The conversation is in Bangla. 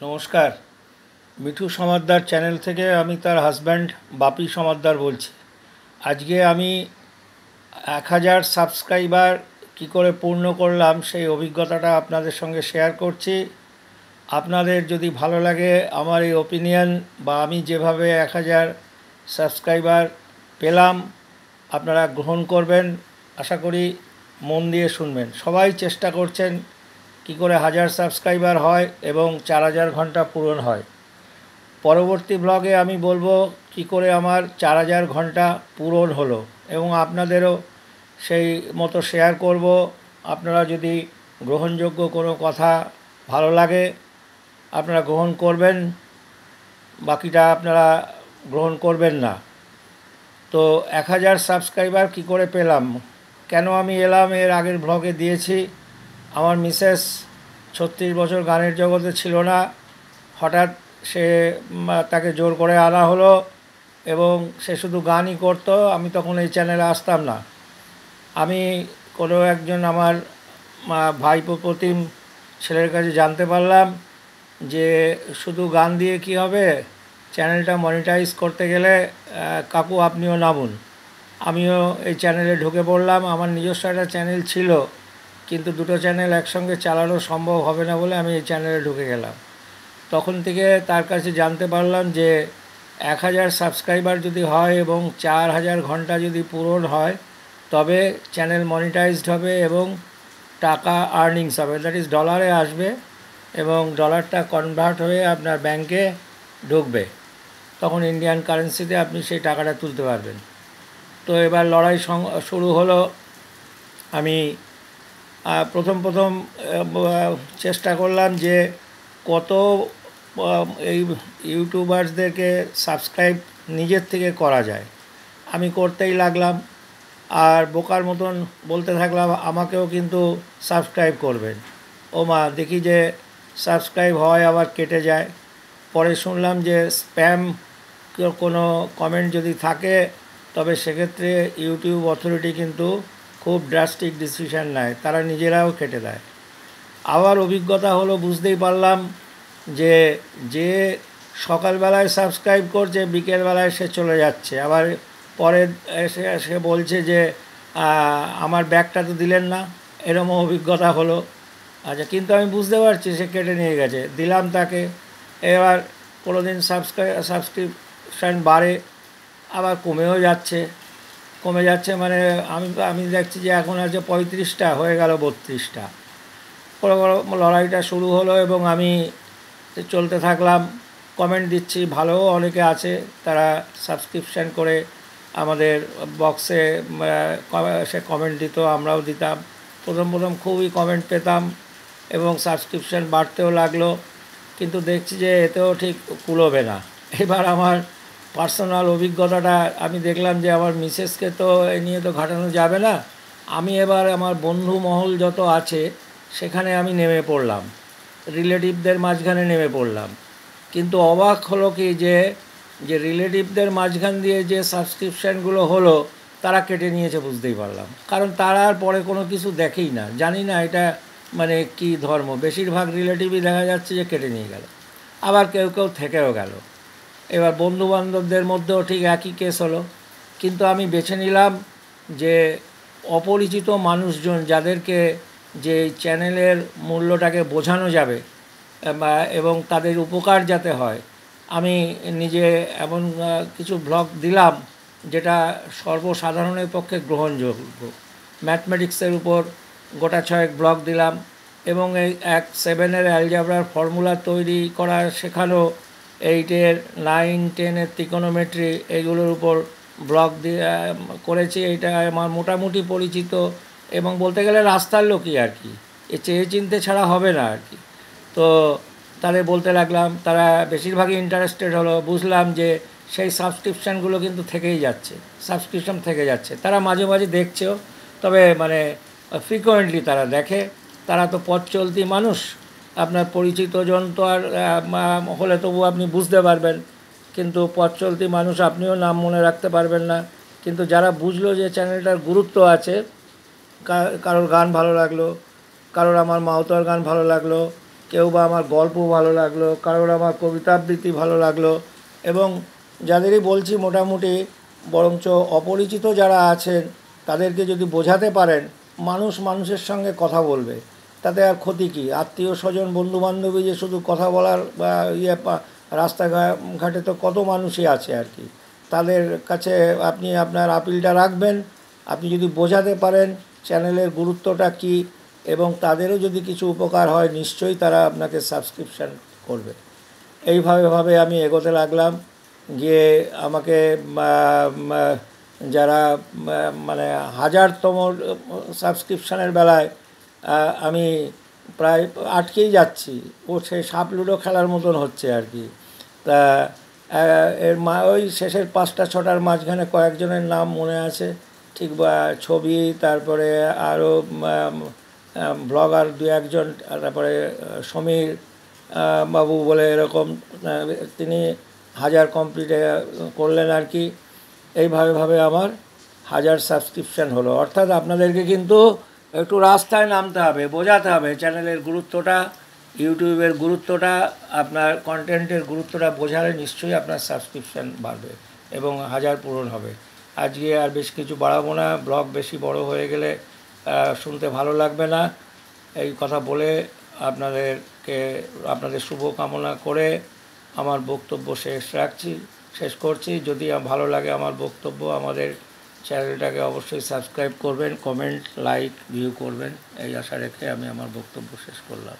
নমস্কার। মিঠু সমাদ্দার চ্যানেল থেকে আমি তার হাজব্যান্ড বাপি সমাদ্দার বলছি। আজকে আমি 1000 সাবস্ক্রাইবার কি করে পূর্ণ করলাম সেই অভিজ্ঞতাটা আপনাদের সঙ্গে শেয়ার করছি। আপনাদের যদি ভালো লাগে আমার এই ওপিনিয়ন বা আমি যেভাবে 1000 সাবস্ক্রাইবার পেলাম আপনারা গ্রহণ করবেন, আশা করি মন দিয়ে শুনবেন। সবাই চেষ্টা করছেন কি করে 1000 সাবস্ক্রাইবার হয় এবং 4000 ঘন্টা পূরণ হয়। পরবর্তী ব্লগে আমি বলবো কি করে আমার 4000 ঘন্টা পূরণ হলো এবং আপনাদেরও সেই মতো শেয়ার করব। আপনারা যদি গ্রহণযোগ্য কোনো কথা ভালো লাগে আপনারা গ্রহণ করবেন, বাকিটা আপনারা গ্রহণ করবেন না। তো 1000 সাবস্ক্রাইবার কি করে পেলাম, কেন আমি এলাম, এর আগের ব্লগে দিয়েছি। আমার মিসেস 36 বছর গানের জগতে ছিল না, হঠাৎ সে তাকে জোর করে আনা হলো এবং সে শুধু গানই করতো। আমি তখন এই চ্যানেলে আসতাম না। আমি কোনো একজন আমার ভাইপো প্রতিম ছেলের কাছে জানতে পারলাম যে শুধু গান দিয়ে কি হবে, চ্যানেলটা মনিটাইজ করতে গেলে কাকু আপনিও নামুন। আমিও এই চ্যানেলে ঢুকে পড়লাম। আমার নিজস্ব একটা চ্যানেল ছিল, কিন্তু দুটো চ্যানেল একসঙ্গে চালানো সম্ভব হবে না বলে আমি এই চ্যানেলে ঢুকে গেলাম। তখন থেকে তার কাছে জানতে পারলাম যে 1000 সাবস্ক্রাইবার যদি হয় এবং 4000 ঘন্টা যদি পূরণ হয় তবে চ্যানেল মনিটাইজড হবে এবং টাকা আর্নিংস হবে, দ্যাট ইজ ডলারে আসবে এবং ডলারটা কনভার্ট হয়ে আপনার ব্যাংকে ঢুকবে। তখন ইন্ডিয়ান কারেন্সিতে আপনি সেই টাকাটা তুলতে পারবেন। তো এবার লড়াই শুরু হলো। আমি প্রথম চেষ্টা করলাম যে কত এই ইউটিউবার্সদেরকে সাবস্ক্রাইব নিজের থেকে করা যায়। আমি করতেই লাগলাম আর বোকার মতন বলতে থাকলাম আমাকেও কিন্তু সাবস্ক্রাইব করবেন। ও মা, দেখি যে সাবস্ক্রাইব হয় আবার কেটে যায়। পরে শুনলাম যে স্প্যাম কোনো কমেন্ট যদি থাকে তবে সেক্ষেত্রে ইউটিউব অথরিটি কিন্তু খুব ড্রাস্টিক ডিসিশন নেয়, তারা নিজেরাও কেটে দেয়। আবার অভিজ্ঞতা হলো, বুঝতেই পারলাম যে যে সকালবেলায় সাবস্ক্রাইব করছে বিকেলবেলায় সে চলে যাচ্ছে, আবার পরে সে বলছে যে আমার ব্যাগটা তো দিলেন না, এরকম অভিজ্ঞতা হলো। আচ্ছা, কিন্তু আমি বুঝতে পারছি সে কেটে নিয়ে গেছে, দিলাম তাকে। এবার কোনো দিন সাবস্ক্রিপশান বাড়ে আবার কমে যাচ্ছে মানে আমি দেখছি যে এখন আছে 35টা, হয়ে গেল 32টা। লড়াইটা শুরু হলো এবং আমি চলতে থাকলাম, কমেন্ট দিচ্ছি। ভালো অনেকে আছে, তারা সাবস্ক্রিপশান করে আমাদের বক্সে সে কমেন্ট দিত, আমরাও দিতাম। প্রথম খুবই কমেন্ট পেতাম এবং সাবস্ক্রিপশান বাড়তেও লাগলো, কিন্তু দেখছি যে এতেও ঠিক কুলোবে না। এবার আমার পার্সোনাল অভিজ্ঞতাটা আমি দেখলাম যে আমার মিসেসকে তো এ নিয়ে তো ঘাটানো যাবে না। আমি এবার আমার বন্ধু মহল যত আছে সেখানে আমি নেমে পড়লাম, রিলেটিভদের মাঝখানে নেমে পড়লাম। কিন্তু অবাক হলো কি যে রিলেটিভদের মাঝখান দিয়ে যে সাবস্ক্রিপশানগুলো হলো তারা কেটে নিয়েছে, বুঝতেই পারলাম। কারণ তারা আর পরে কোনো কিছু দেখেই না, জানি না এটা মানে কি ধর্ম। বেশিরভাগ রিলেটিভই দেখা যাচ্ছে যে কেটে নিয়ে গেল, আবার কেউ থেকেও গেল। এবার বন্ধুবান্ধবদের মধ্যেও ঠিক একই কেস হলো। কিন্তু আমি বেছে নিলাম যে অপরিচিত মানুষজন যাদেরকে যে চ্যানেলের মূল্যটাকে বোঝানো যাবে এবং তাদের উপকার যাতে হয়, আমি নিজে এমন কিছু ব্লগ দিলাম যেটা সর্বসাধারণের পক্ষে গ্রহণযোগ্য। ম্যাথমেটিক্সের উপর গোটা 6 ব্লগ দিলাম এবং এই 7-এর অ্যালজেব্রার ফর্মুলা তৈরি করা শেখানো, 8-এর 9, 10-এর ত্রিকোণোমেট্রি, এইগুলোর উপর ব্লগ করেছি। এইটা আমার মোটামুটি পরিচিত এবং বলতে গেলে রাস্তার লোকই আর কি, এ চেয়ে চিনতে ছাড়া হবে না আর কি। তো তাদের বলতে লাগলাম, তারা বেশিরভাগই ইন্টারেস্টেড হলো। বুঝলাম যে সেই সাবস্ক্রিপশানগুলো কিন্তু সাবস্ক্রিপশান থেকে যাচ্ছে। তারা মাঝে মাঝে দেখছেও, তবে মানে ফ্রিকোয়েন্টলি তারা দেখে। তারা তো পথ চলতি মানুষ, আপনার পরিচিত জন তো আর হলে তবু আপনি বুঝতে পারবেন, কিন্তু পথ চলতি মানুষ আপনিও নাম মনে রাখতে পারবেন না। কিন্তু যারা বুঝলো যে চ্যানেলটার গুরুত্ব আছে, কারোর গান ভালো লাগলো, কারোর আমার মাওতার গান ভালো লাগলো, কেউ বা আমার গল্প ভালো লাগলো, কারোর আমার কবিতা আবৃত্তি ভালো লাগলো, এবং যাদেরই বলছি মোটামুটি, বরঞ্চ অপরিচিত যারা আছেন তাদেরকে যদি বোঝাতে পারেন মানুষ মানুষের সঙ্গে কথা বলবে, তাতে আর ক্ষতি কী? আত্মীয় স্বজন বন্ধুবান্ধবী যে শুধু কথা বলার বা রাস্তাঘাটে তো কত মানুষই আছে আর কি, তাদের কাছে আপনি আপনার আপিলটা রাখবেন। আপনি যদি বোঝাতে পারেন চ্যানেলের গুরুত্বটা কী এবং তাদেরও যদি কিছু উপকার হয়, নিশ্চয়ই তারা আপনাকে সাবস্ক্রিপশান করবে। এইভাবে আমি এগোতে লাগলাম, গিয়ে আমাকে যারা মানে হাজারতম সাবস্ক্রিপশানের বেলায় আমি প্রায় আটকেই যাচ্ছি, ও সেই সাপ লুডো খেলার মতন হচ্ছে আর কি। তা ওই শেষের 5-6টার মাঝখানে কয়েকজনের নাম মনে আছে ঠিক, বা ছবি, তারপরে আরও ব্লগার 2-1জন, তারপরে সমীর বাবু বলে এরকম, তিনি 1000 কমপ্লিট করলেন আর কি। এইভাবে আমার 1000 সাবস্ক্রিপশান হলো। অর্থাৎ আপনাদেরকে কিন্তু একটু রাস্তায় নামতে হবে, বোঝাতে হবে চ্যানেলের গুরুত্বটা, ইউটিউবের গুরুত্বটা, আপনার কন্টেন্টের গুরুত্বটা বোঝালে নিশ্চয়ই আপনার সাবস্ক্রিপশান বাড়বে এবং 1000 পূরণ হবে। আজকে আর বেশ কিছু বাড়াবো না, ব্লগ বেশি বড় হয়ে গেলে শুনতে ভালো লাগবে না। এই কথা বলে আপনাদের শুভ কামনা করে আমার বক্তব্য শেষ করছি। যদি ভালো লাগে আমার বক্তব্য, আমাদের চ্যানেলটাকে অবশ্যই সাবস্ক্রাইব করবেন, কমেন্ট, লাইক, ভিউ করবেন, এই আশা রেখে আমি আমার বক্তব্য শেষ করলাম।